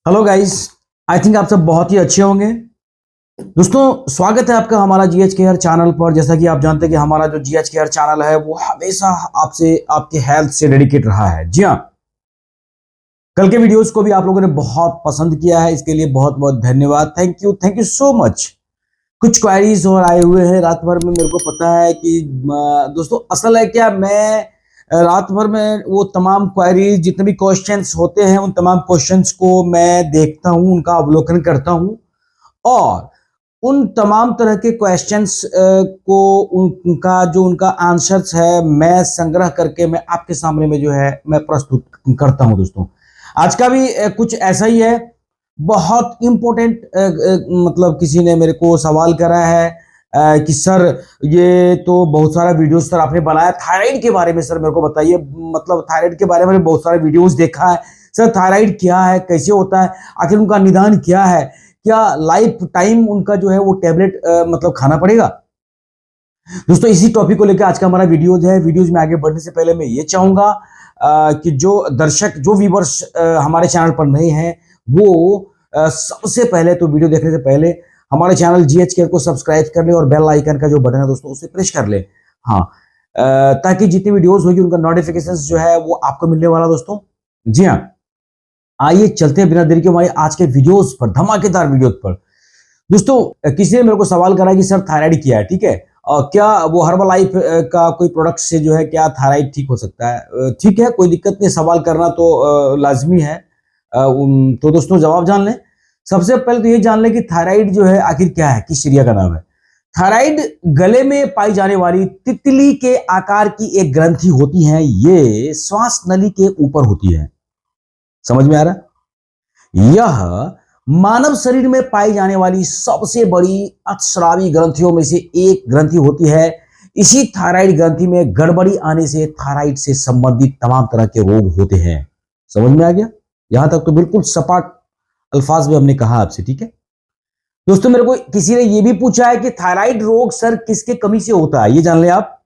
Hello guys. I think आप सब बहुत ही अच्छे होंगे। दोस्तों, स्वागत है आपका हमारा जीएच केयर चैनल पर। जैसा कि आप जानते हैं कि हमारा जो जीएच केयर चैनल है वो हमेशा आपसे आपके हेल्थ से डेडिकेट रहा है। जी हाँ, कल के वीडियोस को भी आप लोगों ने बहुत पसंद किया है, इसके लिए बहुत बहुत धन्यवाद। Thank you so much. कुछ क्वेरीज और आए हुए हैं रात भर में। मेरे को पता है कि दोस्तों असल है क्या, मैं रात भर में वो तमाम क्वेरीज जितने भी क्वेश्चंस होते हैं उन तमाम क्वेश्चंस को मैं देखता हूं, उनका अवलोकन करता हूं और उन तमाम तरह के क्वेश्चंस को उनका जो उनका आंसर्स है मैं संग्रह करके मैं आपके सामने में जो है मैं प्रस्तुत करता हूं। दोस्तों, आज का भी कुछ ऐसा ही है। बहुत इंपॉर्टेंट मतलब किसी ने मेरे को सवाल करा है कि सर ये तो बहुत सारा वीडियोस सर आपने बनाया थायराइड के बारे में, सर मेरे को बताइए। मतलब थायराइड के बारे में बहुत सारे वीडियोस देखा है सर, थायराइड क्या है, कैसे होता है, आखिर उनका निदान क्या है, क्या लाइफ टाइम उनका जो है वो टेबलेट मतलब खाना पड़ेगा। दोस्तों, इसी टॉपिक को लेकर आज का हमारा वीडियोज है। वीडियोज में आगे बढ़ने से पहले मैं ये चाहूंगा कि जो दर्शक जो व्यूवर्स हमारे चैनल पर नए हैं वो सबसे पहले तो वीडियो देखने से पहले हमारे चैनल जीएच केयर को सब्सक्राइब कर ले और बेल आइकन का जो बटन है दोस्तों उसे प्रेस कर ले। हाँ, ताकि जितनी वीडियोस होगी उनका नोटिफिकेशंस जो है वो आपको मिलने वाला। दोस्तों जी हाँ, आइए चलते हैं बिना देरी के हमारे आज के वीडियोस पर, धमाकेदार वीडियो पर। दोस्तों, किसी ने मेरे को सवाल करा कि सर थायराइड क्या है, ठीक है, क्या वो हर्बल लाइफ का कोई प्रोडक्ट से जो है क्या थायराइड ठीक हो सकता है। ठीक है, कोई दिक्कत नहीं, सवाल करना तो लाजमी है। तो दोस्तों जवाब जान लें। सबसे पहले तो ये जान लें कि थायराइड जो है आखिर क्या है, किस चिड़िया का नाम है। थायराइड गले में पाई जाने वाली तितली के आकार की एक ग्रंथि होती है। ये श्वास नली के ऊपर होती है। समझ में आ रहा? यह मानव शरीर में पाई जाने वाली सबसे बड़ी अतिस्रावी ग्रंथियों में से एक ग्रंथि होती है। इसी थायराइड ग्रंथि में गड़बड़ी आने से थायराइड से संबंधित तमाम तरह के रोग होते हैं। समझ में आ गया? यहां तक तो बिल्कुल सपाट अल्फाज में हमने कहा आपसे, ठीक है। दोस्तों, मेरे को किसी ने यह भी पूछा है कि थायराइड रोग सर किसके कमी से होता है, ये जान ले आप।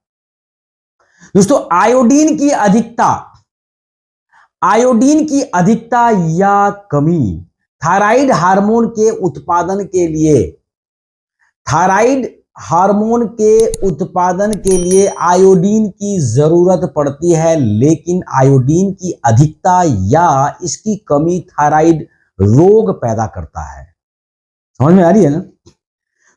दोस्तों, आयोडीन की अधिकता या कमी थायराइड हार्मोन के उत्पादन के लिए आयोडीन की जरूरत पड़ती है, लेकिन आयोडीन की अधिकता या इसकी कमी थायराइड रोग पैदा करता है। समझ में आ रही है ना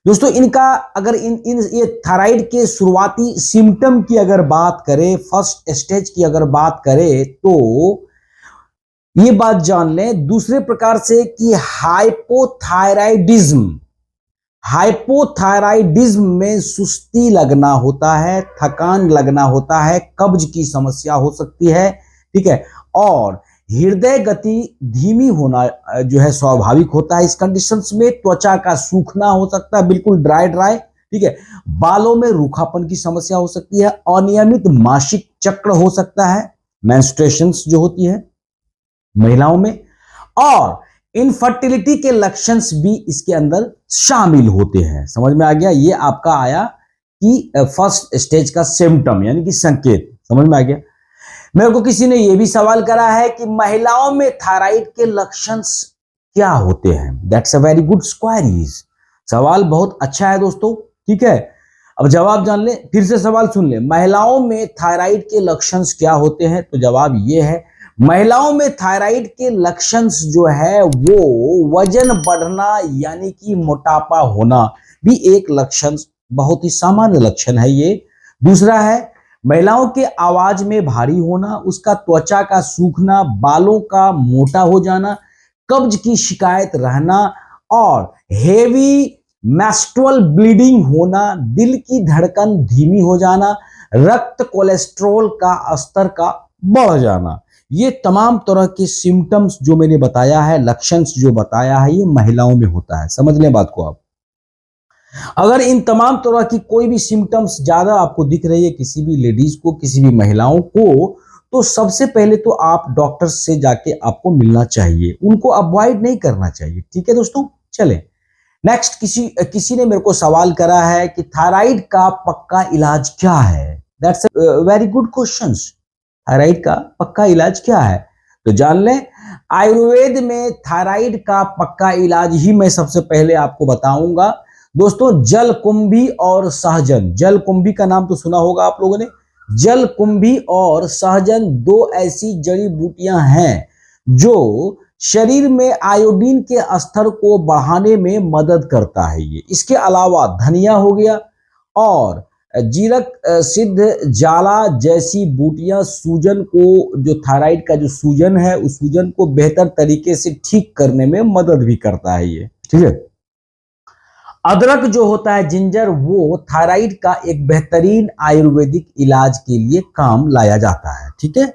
दोस्तों। इनका अगर ये थायराइड के शुरुआती सिम्टम की अगर बात करें, फर्स्ट स्टेज की अगर बात करें, तो ये बात जान लें दूसरे प्रकार से कि हाइपोथायराइडिज्म में सुस्ती लगना होता है, थकान लगना होता है, कब्ज की समस्या हो सकती है, ठीक है, और हृदय गति धीमी होना जो है स्वाभाविक होता है। इस कंडीशंस में त्वचा का सूखना हो सकता है, बिल्कुल ड्राई, ठीक है, बालों में रूखापन की समस्या हो सकती है, अनियमित मासिक चक्र हो सकता है, मेंस्ट्रुएशंस जो होती है महिलाओं में, और इनफर्टिलिटी के लक्षण भी इसके अंदर शामिल होते हैं। समझ में आ गया? ये आपका आया कि फर्स्ट स्टेज का सिम्टम यानी कि संकेत। समझ में आ गया? मेरे को किसी ने यह भी सवाल करा है कि महिलाओं में थायराइड के लक्षण क्या होते हैं। That's a very good queries. सवाल बहुत अच्छा है दोस्तों, ठीक है। अब जवाब जान ले, फिर से सवाल सुन ले। महिलाओं में थायराइड के लक्षण क्या होते हैं? तो जवाब ये है, महिलाओं में थायराइड के लक्षण जो है वो वजन बढ़ना यानी कि मोटापा होना भी एक लक्षण, बहुत ही सामान्य लक्षण है ये। दूसरा है महिलाओं के आवाज में भारी होना, उसका त्वचा का सूखना, बालों का मोटा हो जाना, कब्ज की शिकायत रहना, और हेवी मेंस्ट्रुअल ब्लीडिंग होना, दिल की धड़कन धीमी हो जाना, रक्त कोलेस्ट्रॉल का स्तर का बढ़ जाना। ये तमाम तरह के सिम्टम्स जो मैंने बताया है, लक्षण जो बताया है, ये महिलाओं में होता है। समझ लें बात को आप। अगर इन तमाम तरह की कोई भी सिम्टम्स ज्यादा आपको दिख रही है किसी भी लेडीज को, किसी भी महिलाओं को, तो सबसे पहले तो आप डॉक्टर से जाके आपको मिलना चाहिए, उनको अवॉइड नहीं करना चाहिए, ठीक है दोस्तों। चलें नेक्स्ट, किसी ने मेरे को सवाल करा है कि थायराइड का पक्का इलाज क्या है। That's a very good question. Thyroid का पक्का इलाज क्या है? तो जान लें, आयुर्वेद में थायराइड का पक्का इलाज ही मैं सबसे पहले आपको बताऊंगा। दोस्तों, जलकुंभी और सहजन, जलकुंभी का नाम तो सुना होगा आप लोगों ने। जलकुंभी और सहजन दो ऐसी जड़ी बूटियां हैं जो शरीर में आयोडीन के स्तर को बढ़ाने में मदद करता है। ये इसके अलावा धनिया हो गया और जीरक सिद्ध जाला जैसी बूटियां सूजन को, जो थायराइड का जो सूजन है उस सूजन को बेहतर तरीके से ठीक करने में मदद भी करता है ये। ठीक है। अदरक जो होता है, जिंजर, वो थायराइड का एक बेहतरीन आयुर्वेदिक इलाज के लिए काम लाया जाता है। ठीक है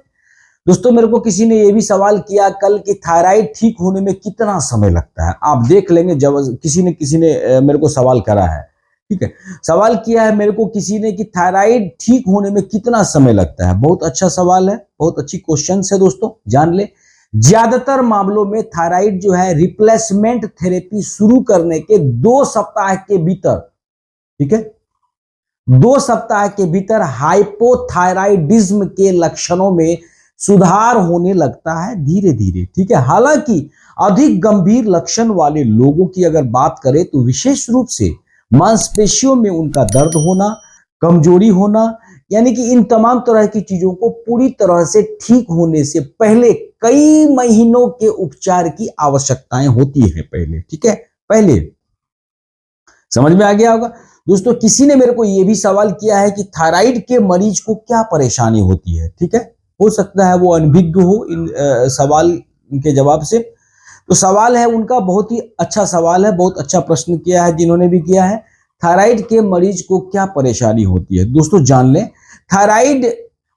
दोस्तों, मेरे को किसी ने ये भी सवाल किया कल कि थायराइड ठीक होने में कितना समय लगता है। आप देख लेंगे, जब किसी ने मेरे को सवाल करा है, ठीक है, सवाल किया है मेरे को किसी ने कि थायराइड ठीक होने में कितना समय लगता है। बहुत अच्छा सवाल है, बहुत अच्छी क्वेश्चन है दोस्तों, जान ले। ज्यादातर मामलों में थायराइड जो है रिप्लेसमेंट थेरेपी शुरू करने के 2 सप्ताह के भीतर, ठीक है, 2 सप्ताह के भीतर हाइपोथायराइडिज्म के लक्षणों में सुधार होने लगता है धीरे धीरे। ठीक है। हालांकि अधिक गंभीर लक्षण वाले लोगों की अगर बात करें तो विशेष रूप से मांसपेशियों में उनका दर्द होना, कमजोरी होना, यानी कि इन तमाम तरह की चीजों को पूरी तरह से ठीक होने से पहले कई महीनों के उपचार की आवश्यकताएं होती है पहले। ठीक है, पहले समझ में आ गया होगा। दोस्तों, किसी ने मेरे को यह भी सवाल किया है कि थायराइड के मरीज को क्या परेशानी होती है। ठीक है, हो सकता है वो अनभिज्ञ हो इन सवाल के जवाब से। तो सवाल है उनका बहुत ही अच्छा सवाल है, बहुत अच्छा प्रश्न किया है जिन्होंने भी किया है। थायराइड के मरीज को क्या परेशानी होती है? दोस्तों जान लें, थायराइड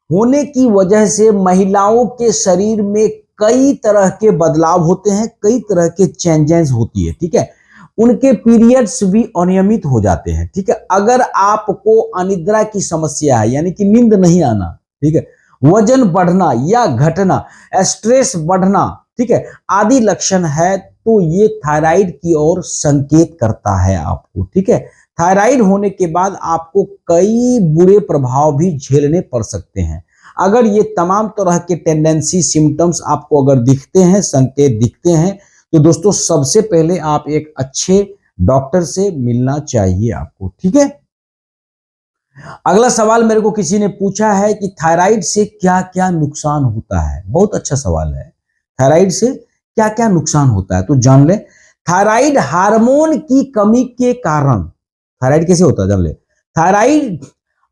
होने की वजह से महिलाओं के शरीर में कई तरह के बदलाव होते हैं, कई तरह के चेंजेस होती है। ठीक है, उनके पीरियड्स भी अनियमित हो जाते हैं। ठीक है, अगर आपको अनिद्रा की समस्या है, यानी कि नींद नहीं आना, ठीक है, वजन बढ़ना या घटना, स्ट्रेस बढ़ना, ठीक है, आदि लक्षण है तो ये थायराइड की ओर संकेत करता है आपको। ठीक है, थायराइड होने के बाद आपको कई बुरे प्रभाव भी झेलने पड़ सकते हैं। अगर ये तमाम तरह के टेंडेंसी, सिम्टम्स आपको अगर दिखते हैं, संकेत दिखते हैं, तो दोस्तों सबसे पहले आप एक अच्छे डॉक्टर से मिलना चाहिए आपको। ठीक है। अगला सवाल मेरे को किसी ने पूछा है कि थायराइड से क्या क्या नुकसान होता है। बहुत अच्छा सवाल है, थायराइड से क्या क्या नुकसान होता है तो जान ले। थायराइड हार्मोन की कमी के कारण, थायराइड कैसे होता है जान ले। थायराइड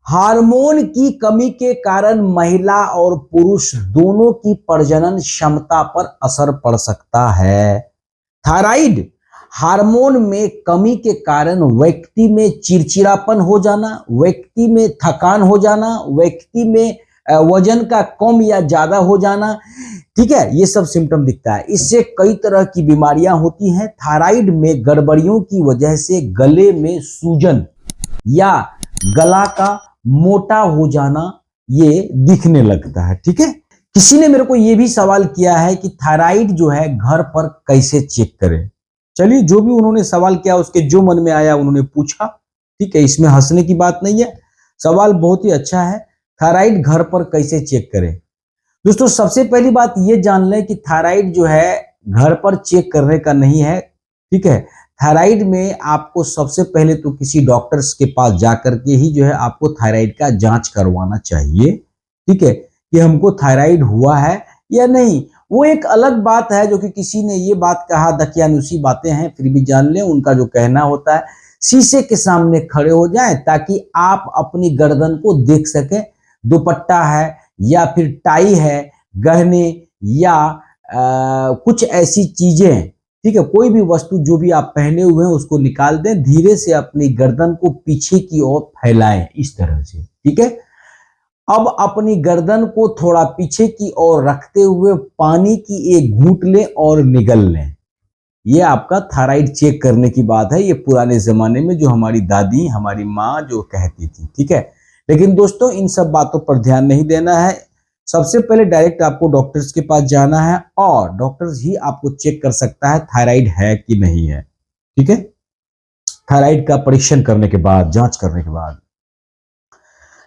हार्मोन की कमी के कारण महिला और पुरुष दोनों की प्रजनन क्षमता पर असर पड़ सकता है। थायराइड हार्मोन में कमी के कारण व्यक्ति में चिड़चिड़ापन हो जाना, व्यक्ति में थकान हो जाना, व्यक्ति में वजन का कम या ज्यादा हो जाना, ठीक है, ये सब सिम्टम दिखता है। इससे कई तरह की बीमारियां होती हैं। थायराइड में गड़बड़ियों की वजह से गले में सूजन या गला का मोटा हो जाना ये दिखने लगता है। ठीक है, किसी ने मेरे को ये भी सवाल किया है कि थायराइड जो है घर पर कैसे चेक करें। चलिए, जो भी उन्होंने सवाल किया उसके जो मन में आया उन्होंने पूछा। ठीक है, इसमें हंसने की बात नहीं है, सवाल बहुत ही अच्छा है। थायराइड घर पर कैसे चेक करें? दोस्तों सबसे पहली बात ये जान लें कि थायराइड जो है घर पर चेक करने का नहीं है। ठीक है, थायराइड में आपको सबसे पहले तो किसी डॉक्टर्स के पास जाकर के ही जो है आपको थायराइड का जांच करवाना चाहिए। ठीक है, कि हमको थायराइड हुआ है या नहीं। वो एक अलग बात है जो कि किसी ने ये बात कहा, दकियानुसी बातें हैं, फिर भी जान लें उनका जो कहना होता है, शीशे के सामने खड़े हो जाएं ताकि आप अपनी गर्दन को देख सकें। दुपट्टा है या फिर टाई है, गहने या कुछ ऐसी चीजें, ठीक है, कोई भी वस्तु जो भी आप पहने हुए हैं उसको निकाल दें, धीरे से अपनी गर्दन को पीछे की ओर फैलाएं इस तरह से। ठीक है, अब अपनी गर्दन को थोड़ा पीछे की ओर रखते हुए पानी की एक घूंट लें और निगल लें। ये आपका थायराइड चेक करने की बात है। ये पुराने जमाने में जो हमारी दादी, हमारी माँ जो कहती थी। ठीक है, लेकिन दोस्तों इन सब बातों पर ध्यान नहीं देना है। सबसे पहले डायरेक्ट आपको डॉक्टर्स के पास जाना है और डॉक्टर्स ही आपको चेक कर सकता है थायराइड है कि नहीं है। ठीक है, थायराइड का परीक्षण करने के बाद, जांच करने के बाद।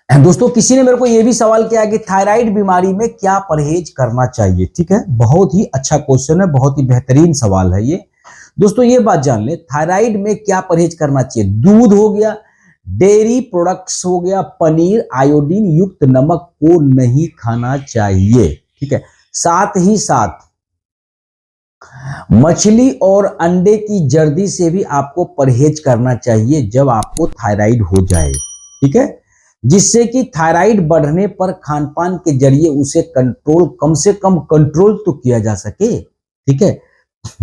दोस्तों किसी ने मेरे को यह भी सवाल किया कि थायराइड बीमारी में क्या परहेज करना चाहिए। ठीक है, बहुत ही अच्छा क्वेश्चन है, बहुत ही बेहतरीन सवाल है ये। दोस्तों ये बात जान ले, थायराइड में क्या परहेज करना चाहिए। दूध हो गया, डेयरी प्रोडक्ट्स हो गया, पनीर, आयोडीन युक्त नमक को नहीं खाना चाहिए। ठीक है, साथ ही साथ मछली और अंडे की जर्दी से भी आपको परहेज करना चाहिए जब आपको थायराइड हो जाए। ठीक है, जिससे कि थायराइड बढ़ने पर खानपान के जरिए उसे कंट्रोल, कम से कम कंट्रोल तो किया जा सके। ठीक है,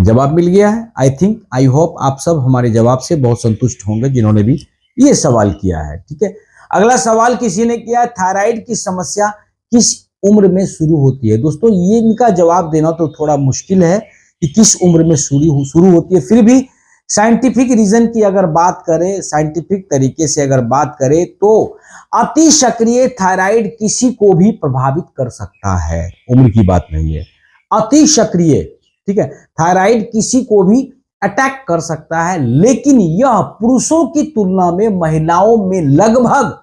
जवाब मिल गया है। आई थिंक, आई होप आप सब हमारे जवाब से बहुत संतुष्ट होंगे जिन्होंने भी ये सवाल किया है। ठीक है, अगला सवाल किसी ने किया, थायराइड की समस्या किस उम्र में शुरू होती है। दोस्तों ये इनका जवाब देना तो थोड़ा मुश्किल है कि किस उम्र में शुरू होती है। फिर भी साइंटिफिक रीजन की अगर बात करें, साइंटिफिक तरीके से अगर बात करें तो अति सक्रिय थायराइड किसी को भी प्रभावित कर सकता है, उम्र की बात नहीं है। अति सक्रिय, ठीक है, थायराइड किसी को भी अटैक कर सकता है, लेकिन यह पुरुषों की तुलना में महिलाओं में लगभग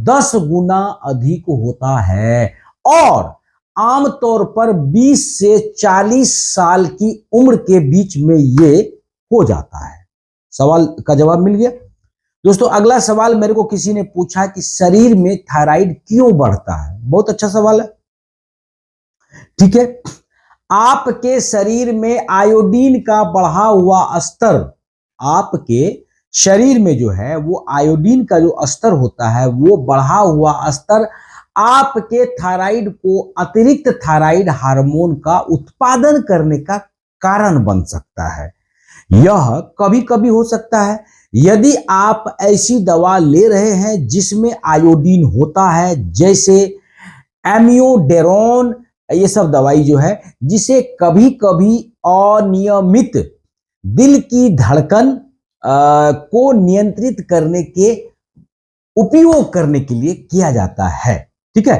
10 गुना अधिक होता है और आमतौर पर 20 से 40 साल की उम्र के बीच में ये हो जाता है। सवाल का जवाब मिल गया। दोस्तों अगला सवाल मेरे को किसी ने पूछा कि शरीर में थायराइड क्यों बढ़ता है। बहुत अच्छा सवाल है। ठीक है, आपके शरीर में आयोडीन का बढ़ा हुआ स्तर, आपके शरीर में जो है वो आयोडीन का जो स्तर होता है वो बढ़ा हुआ स्तर आपके थायराइड को, अतिरिक्त थायराइड हार्मोन का उत्पादन करने का कारण बन सकता है। यह कभी कभी हो सकता है यदि आप ऐसी दवा ले रहे हैं जिसमें आयोडीन होता है, जैसे एमियोडेरोन, ये सब दवाई जो है, जिसे कभी कभी अनियमित दिल की धड़कन को नियंत्रित करने के उपयोग करने के लिए किया जाता है। ठीक है,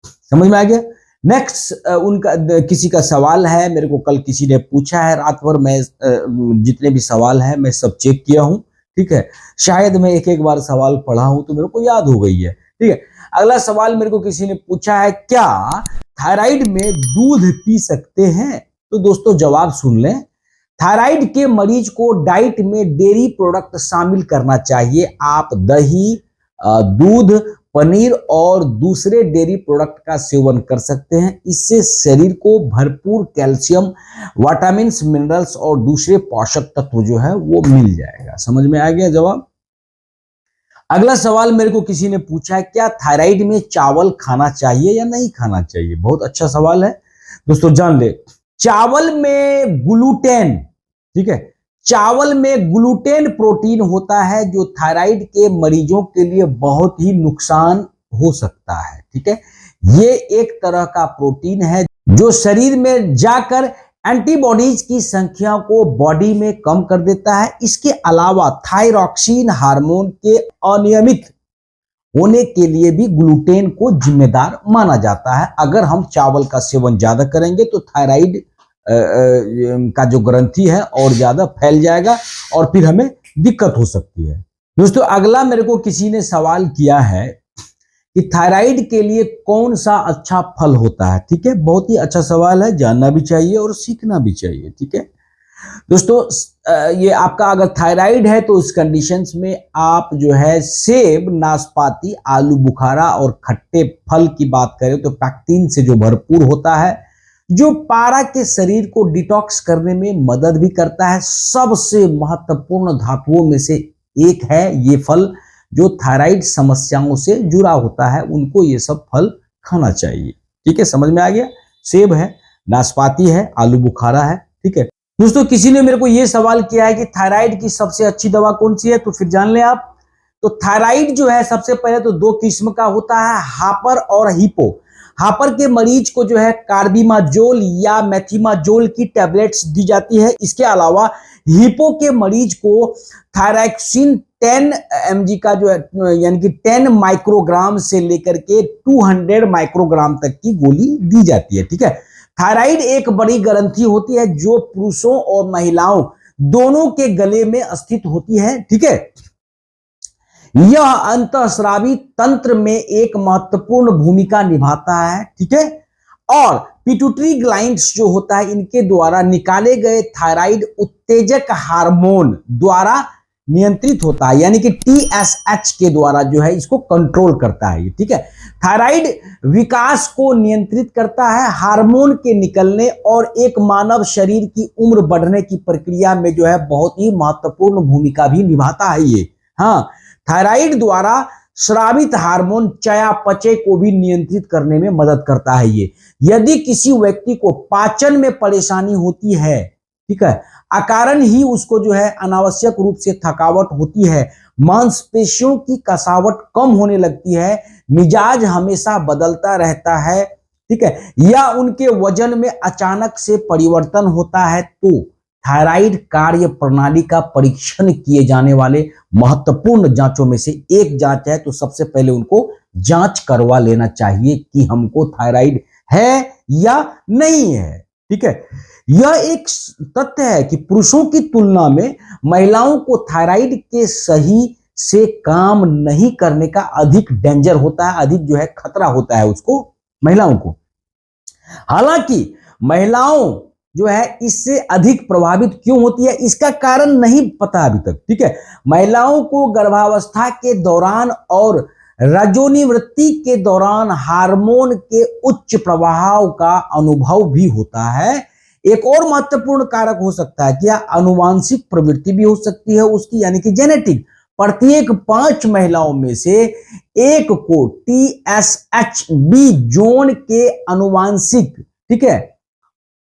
समझ में आ गया। नेक्स्ट उनका किसी का सवाल है, मेरे को कल किसी ने पूछा है, रात भर मैं जितने भी सवाल हैं मैं सब चेक किया हूं। ठीक है, शायद मैं एक एक बार सवाल पढ़ा हूं तो मेरे को याद हो गई है। ठीक है, अगला सवाल मेरे को किसी ने पूछा है, क्या थायराइड में दूध पी सकते हैं। तो दोस्तों जवाब सुन लें, थायराइड के मरीज को डाइट में डेयरी प्रोडक्ट शामिल करना चाहिए। आप दही, दूध, पनीर और दूसरे डेयरी प्रोडक्ट का सेवन कर सकते हैं। इससे शरीर को भरपूर कैल्शियम, विटामिन, मिनरल्स और दूसरे पोषक तत्व जो है वो मिल जाएगा। समझ में आ गया जवाब। अगला सवाल मेरे को किसी ने पूछा है, क्या थायराइड में चावल खाना चाहिए या नहीं खाना चाहिए। बहुत अच्छा सवाल है। दोस्तों जान ले, चावल में ग्लूटेन, ठीक है, चावल में ग्लूटेन प्रोटीन होता है जो थायराइड के मरीजों के लिए बहुत ही नुकसान हो सकता है। ठीक है, ये एक तरह का प्रोटीन है जो शरीर में जाकर एंटीबॉडीज की संख्या को बॉडी में कम कर देता है। इसके अलावा थायरॉक्सिन हार्मोन के अनियमित होने के लिए भी ग्लूटेन को जिम्मेदार माना जाता है। अगर हम चावल का सेवन ज्यादा करेंगे तो थायराइड का जो ग्रंथि है और ज्यादा फैल जाएगा और फिर हमें दिक्कत हो सकती है। दोस्तों अगला मेरे को किसी ने सवाल किया है कि थायराइड के लिए कौन सा अच्छा फल होता है। ठीक है, बहुत ही अच्छा सवाल है, जानना भी चाहिए और सीखना भी चाहिए। ठीक है दोस्तों, ये आपका अगर थायराइड है तो इस कंडीशंस में आप जो है सेब, नाशपाती, आलू बुखारा और खट्टे फल की बात करें तो पैक्टिन से जो भरपूर होता है, जो पारा के शरीर को डिटॉक्स करने में मदद भी करता है। सबसे महत्वपूर्ण धातुओं में से एक है ये फल, जो थायराइड समस्याओं से जुड़ा होता है, उनको ये सब फल खाना चाहिए। ठीक है, समझ में आ गया। सेब है, नाशपाती है, आलू बुखारा है। ठीक है दोस्तों, किसी ने मेरे को ये सवाल किया है कि थायराइड की सबसे अच्छी दवा कौन सी है, तो फिर जान लें आप। तो थायराइड जो है सबसे पहले तो 2 किस्म का होता है, हापर और हिपो। हापर के मरीज को जो है कार्बिमाजोल या मेथिमाजोल की टैबलेट्स दी जाती है। इसके अलावा हिपो के मरीज को थायरॉक्सिन 10 mg का जो है, यानी कि 10 माइक्रोग्राम से लेकर के 200 माइक्रोग्राम तक की गोली दी जाती है। ठीक है, थायराइड एक बड़ी ग्रंथि होती है जो पुरुषों और महिलाओं दोनों के गले में स्थित होती है। ठीक है, यह अंतःस्रावी तंत्र में एक महत्वपूर्ण भूमिका निभाता है, ठीक है। और पिट्यूटरी ग्लैंड्स जो होता है, इनके द्वारा निकाले गए थायराइड उत्तेजक हार्मोन द्वारा नियंत्रित होता है, यानी कि TSH के द्वारा जो है इसको कंट्रोल करता है, ठीक है। थायराइड विकास को नियंत्रित करता है, हार्मोन के निकलने और एक मानव शरीर की उम्र बढ़ने की प्रक्रिया में जो है बहुत ही महत्वपूर्ण भूमिका भी निभाता है ये। हाँ, थायराइड द्वारा स्रावित हार्मोन चयापचय को भी नियंत्रित करने में मदद करता है ये। यदि किसी व्यक्ति को पाचन में परेशानी होती है, ठीक है, अकारण ही उसको जो है अनावश्यक रूप से थकावट होती है, मांसपेशियों की कसावट कम होने लगती है, मिजाज हमेशा बदलता रहता है, ठीक है, या उनके वजन में अचानक से परिवर्तन होता है, तो थायराइड कार्य प्रणाली का परीक्षण किए जाने वाले महत्वपूर्ण जांचों में से एक जांच है। तो सबसे पहले उनको जांच करवा लेना चाहिए कि हमको थायराइड है या नहीं है, ठीक है। यह एक तथ्य है कि पुरुषों की तुलना में महिलाओं को थायराइड के सही से काम नहीं करने का अधिक डेंजर होता है, अधिक जो है खतरा होता है उसको, महिलाओं को। हालांकि महिलाओं जो है इससे अधिक प्रभावित क्यों होती है, इसका कारण नहीं पता अभी तक, ठीक है। महिलाओं को गर्भावस्था के दौरान और रजोनिवृत्ति के दौरान हार्मोन के उच्च प्रभाव का अनुभव भी होता है। एक और महत्वपूर्ण कारक हो सकता है कि आनुवांशिक प्रवृत्ति भी हो सकती है उसकी, यानी कि जेनेटिक। प्रत्येक 5 महिलाओं में से एक को TSHB जोन के अनुवांशिक, ठीक है,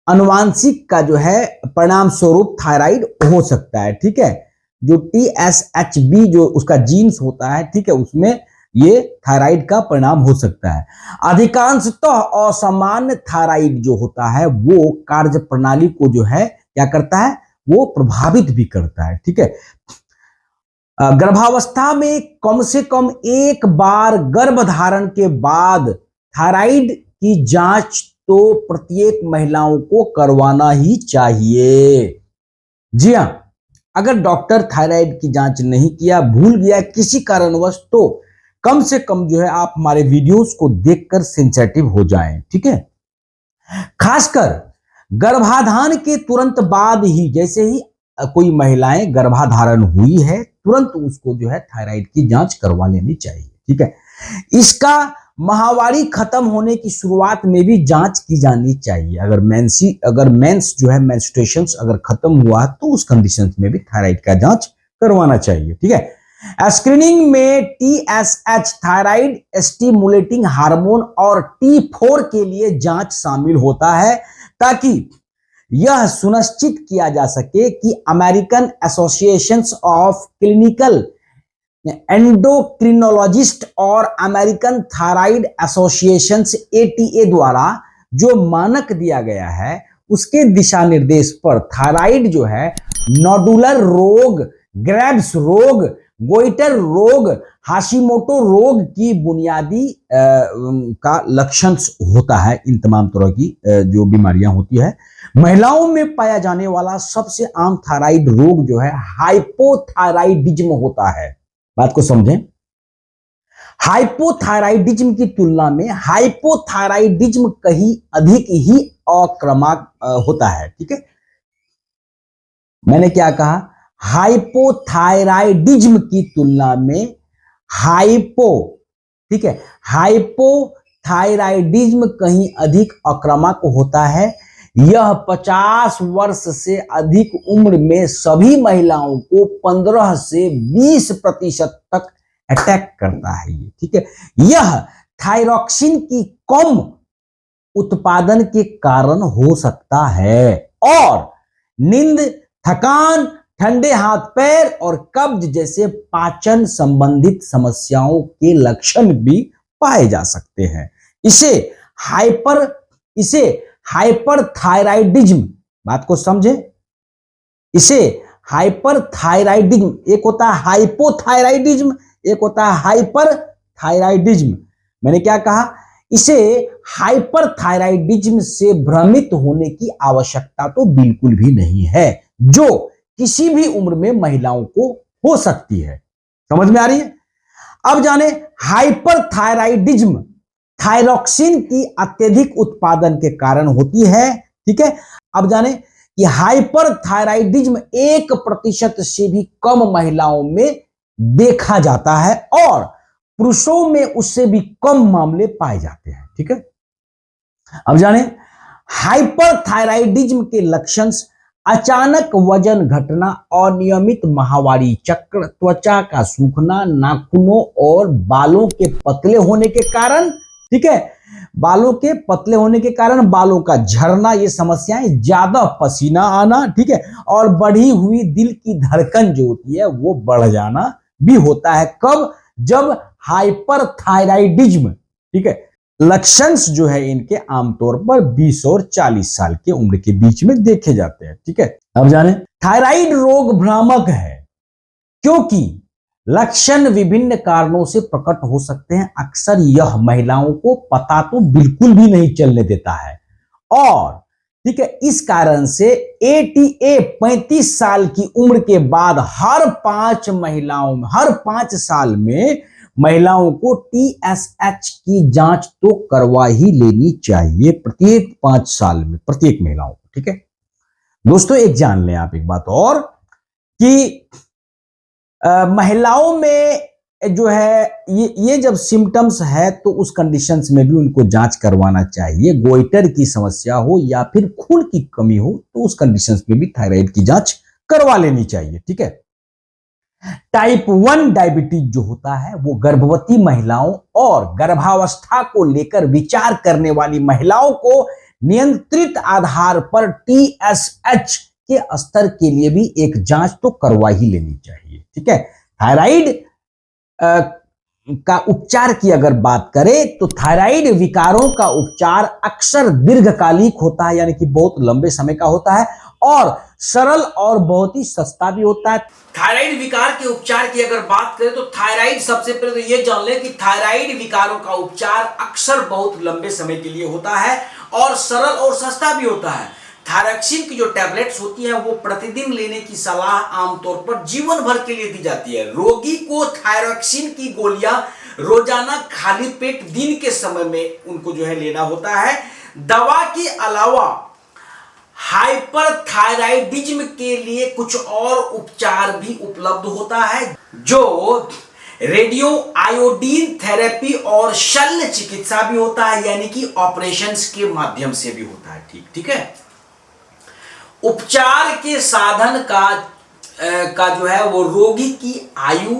अनुवांशिक का जो है परिणाम स्वरूप थायराइड हो सकता है, ठीक है। जो TSHB जो उसका जीन्स होता है, ठीक है, उसमें ये थायराइड का परिणाम हो सकता है। अधिकांशतः असामान्य थायराइड जो होता है वो कार्य प्रणाली को जो है क्या करता है, वो प्रभावित भी करता है, ठीक है। गर्भावस्था में कम से कम एक बार गर्भधारण के बाद थायराइड की जांच तो प्रत्येक महिलाओं को करवाना ही चाहिए। जी हां, अगर डॉक्टर थायराइड की जांच नहीं किया, भूल गया किसी कारणवश, तो कम से कम जो है आप हमारे वीडियोस को देखकर सेंसिटिव हो जाएं, ठीक है। खासकर गर्भाधान के तुरंत बाद ही, जैसे ही कोई महिलाएं गर्भाधारण हुई है, तुरंत उसको जो है थायराइड की जांच करवा लेनी चाहिए, ठीक है। इसका माहवारी खत्म होने की शुरुआत में भी जांच की जानी चाहिए। अगर मेंस जो है मेंस्ट्रुएशंस अगर खत्म हुआ तो उस कंडीशंस में भी थायराइड का जांच करवाना चाहिए, ठीक है। स्क्रीनिंग में TSH थायराइड स्टिमुलेटिंग हार्मोन और T4 के लिए जांच शामिल होता है, ताकि यह सुनिश्चित किया जा सके कि American association of clinical endocrinologist और अमेरिकन थायराइड एसोसिएशन ATA द्वारा जो मानक दिया गया है उसके दिशा निर्देश पर थायराइड जो है नोडुलर रोग, ग्रेव्स रोग, गोइटर रोग, हाशिमोटो रोग की बुनियादी का लक्षण होता है। इन तमाम तरह की जो बीमारियां होती है, महिलाओं में पाया जाने वाला सबसे आम थायराइड रोग जो है हाइपोथायराइडिज्म होता है। बात को समझें, हाइपोथायराइडिज्म की तुलना में हाइपोथायराइडिज्म कहीं अधिक ही आक्रामक होता है, ठीक है। मैंने क्या कहा, हाइपोथायराइडिज्म की तुलना में ठीक है, हाइपोथायराइडिज्म कहीं अधिक आक्रामक होता है। यह 50 वर्ष से अधिक उम्र में सभी महिलाओं को 15 से 20% तक अटैक करता है, ठीक है। यह थायरॉक्सिन की कम उत्पादन के कारण हो सकता है और नींद, थकान, ठंडे हाथ पैर और कब्ज जैसे पाचन संबंधित समस्याओं के लक्षण भी पाए जा सकते हैं। इसे हाइपरथायराइडिज्म, बात को समझे, इसे हाइपरथायराइडिज्म, एक होता है हाइपोथायराइडिज्म, एक होता है हाइपरथायराइडिज्म। मैंने क्या कहा, इसे हाइपरथायराइडिज्म से भ्रमित होने की आवश्यकता तो बिल्कुल भी नहीं है, जो किसी भी उम्र में महिलाओं को हो सकती है। समझ में आ रही है? अब जाने हाइपरथायराइडिज्म थायरॉक्सिन की अत्यधिक उत्पादन के कारण होती है। ठीक है, अब जाने कि हाइपरथायराइडिज्म 1% से भी कम महिलाओं में देखा जाता है और पुरुषों में उससे भी कम मामले पाए जाते हैं। ठीक है, अब जाने हाइपरथायराइडिज्म के लक्षण अचानक वजन घटना, अनियमित माहवारी चक्र, त्वचा का सूखना, नाखूनों और बालों के पतले होने के कारण, ठीक है, बालों के पतले होने के कारण बालों का झड़ना, ये समस्याएं, ज्यादा पसीना आना, ठीक है, और बढ़ी हुई दिल की धड़कन जो होती है वो बढ़ जाना भी होता है। कब? जब हाइपरथायराइडिज्म, ठीक है, लक्षण जो है इनके आमतौर पर 20 और 40 साल की उम्र के बीच में देखे जाते हैं। ठीक है, अब जाने थायराइड रोग भ्रामक है क्योंकि लक्षण विभिन्न कारणों से प्रकट हो सकते हैं। अक्सर यह महिलाओं को पता तो बिल्कुल भी नहीं चलने देता है और ठीक है, इस कारण से ATA 35 साल की उम्र के बाद हर 5 साल में महिलाओं को TSH की जांच तो करवा ही लेनी चाहिए, प्रत्येक 5 साल में प्रत्येक महिलाओं को। ठीक है दोस्तों, एक जान लें आप एक बात और कि महिलाओं में जो है ये जब सिम्टम्स है तो उस कंडीशंस में भी उनको जांच करवाना चाहिए। गोइटर की समस्या हो या फिर खून की कमी हो तो उस कंडीशंस में भी थायराइड की जांच करवा लेनी चाहिए। ठीक है, टाइप 1 डायबिटीज जो होता है वो गर्भवती महिलाओं और गर्भावस्था को लेकर विचार करने वाली महिलाओं को नियंत्रित आधार पर TSH के स्तर के लिए भी एक जांच तो करवा ही लेनी चाहिए। ठीक है, थायराइड का उपचार की अगर बात करें तो थायराइड विकारों का उपचार अक्सर दीर्घकालिक होता है, यानी कि बहुत लंबे समय का होता है और सरल और बहुत ही सस्ता भी होता है। थायराइड विकार के उपचार की अगर बात करें तो थायराइड, सबसे पहले तो यह जान लें कि थायराइड विकारों का उपचार अक्सर बहुत लंबे समय के लिए होता है और सरल और सस्ता भी होता है। थायरॉक्सिन की जो टैबलेट्स होती हैं वो प्रतिदिन लेने की सलाह आमतौर पर जीवन भर के लिए दी जाती है। रोगी को थायरॉक्सिन की गोलियां रोजाना खाली पेट दिन के समय में उनको जो है लेना होता है। दवा के अलावा हाइपरथायराइडिज्म के लिए कुछ और उपचार भी उपलब्ध होता है जो रेडियो आयोडीन थेरेपी और शल्य चिकित्सा भी होता है, यानी कि ऑपरेशंस के माध्यम से भी होता है। ठीक है, उपचार के साधन का जो है वो रोगी की आयु,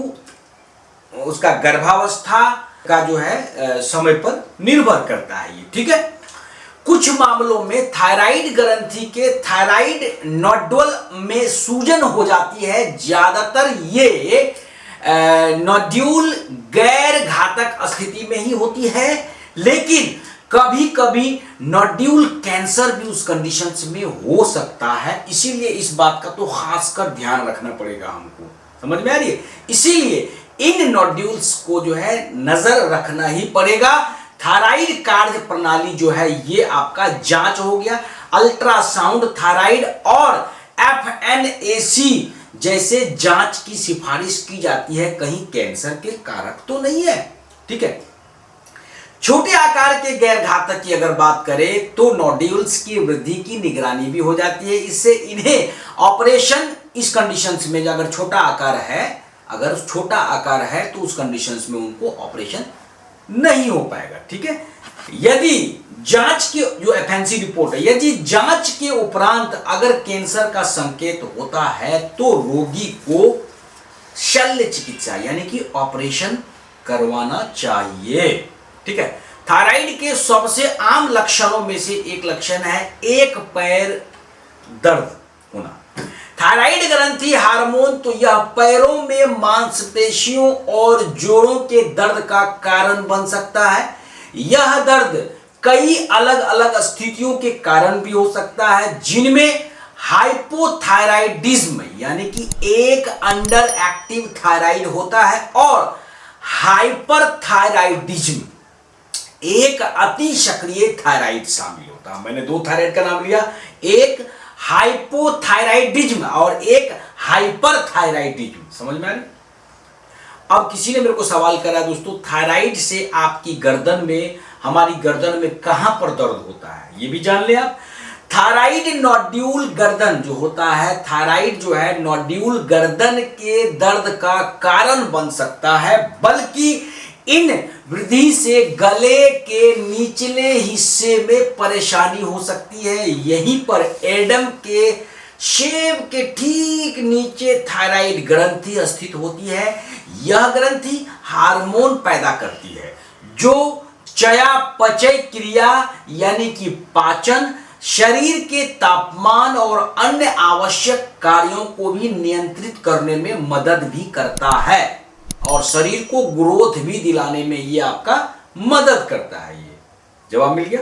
उसका गर्भावस्था का जो है समय पर निर्भर करता है ये। ठीक है, कुछ मामलों में थायराइड ग्रंथि के थायराइड नोडुल में सूजन हो जाती है। ज्यादातर ये नोड्यूल गैर घातक स्थिति में ही होती है, लेकिन कभी कभी नोड्यूल कैंसर भी उस कंडीशंस में हो सकता है। इसीलिए इस बात का तो खासकर ध्यान रखना पड़ेगा हमको, समझ में आ रही है। इसीलिए इन नोड्यूल्स को जो है नजर रखना ही पड़ेगा। थायराइड कार्य प्रणाली जो है ये आपका जांच हो गया, अल्ट्रासाउंड, थायराइड और FNAC जैसे जांच की सिफारिश की जाती है। कहीं कैंसर के कारक तो नहीं है। ठीक है, छोटे आकार के गैर घातक की अगर बात करें तो नोड्यूल्स की वृद्धि की निगरानी भी हो जाती है। इससे इन्हें ऑपरेशन, इस कंडीशंस में अगर छोटा आकार है तो उस कंडीशंस में उनको ऑपरेशन नहीं हो पाएगा। ठीक है, यदि जांच की जो FNC रिपोर्ट है, यदि जांच के उपरांत अगर कैंसर का संकेत होता है तो रोगी को शल्य चिकित्सा यानी कि ऑपरेशन करवाना चाहिए। ठीक है, थायराइड के सबसे आम लक्षणों में से एक लक्षण है एक पैर दर्द होना। थायराइड ग्रंथि हार्मोन तो यह पैरों में मांसपेशियों और जोड़ों के दर्द का कारण बन सकता है। यह दर्द कई अलग अलग स्थितियों के कारण भी हो सकता है, जिनमें हाइपोथायराइडिज्म यानी कि एक अंडर एक्टिव थायराइड होता है और हाइपरथायराइडिज्म एक अति सक्रिय थायराइड शामिल होता है। मैंने दो थायराइड का नाम लिया, एक हाइपोथायराइडिज्म और एक हाइपरथायराइडिज्म, समझ में आ रही। अब किसी ने मेरे को सवाल करा दोस्तों, थायराइड से आपकी गर्दन में, हमारी गर्दन में कहां पर दर्द होता है, ये भी जान ले आप। थायराइड नोड्यूल गर्दन जो होता है, थायराइड जो है नोड्यूल गर्दन के दर्द का कारण बन सकता है, बल्कि इन वृद्धि से गले के निचले हिस्से में परेशानी हो सकती है। यहीं पर एडम के शेव के ठीक नीचे थायराइड ग्रंथि स्थित होती है। यह ग्रंथि हार्मोन पैदा करती है जो चयापचय क्रिया यानी कि पाचन, शरीर के तापमान और अन्य आवश्यक कार्यों को भी नियंत्रित करने में मदद भी करता है और शरीर को ग्रोथ भी दिलाने में ये आपका मदद करता है। ये जवाब मिल गया।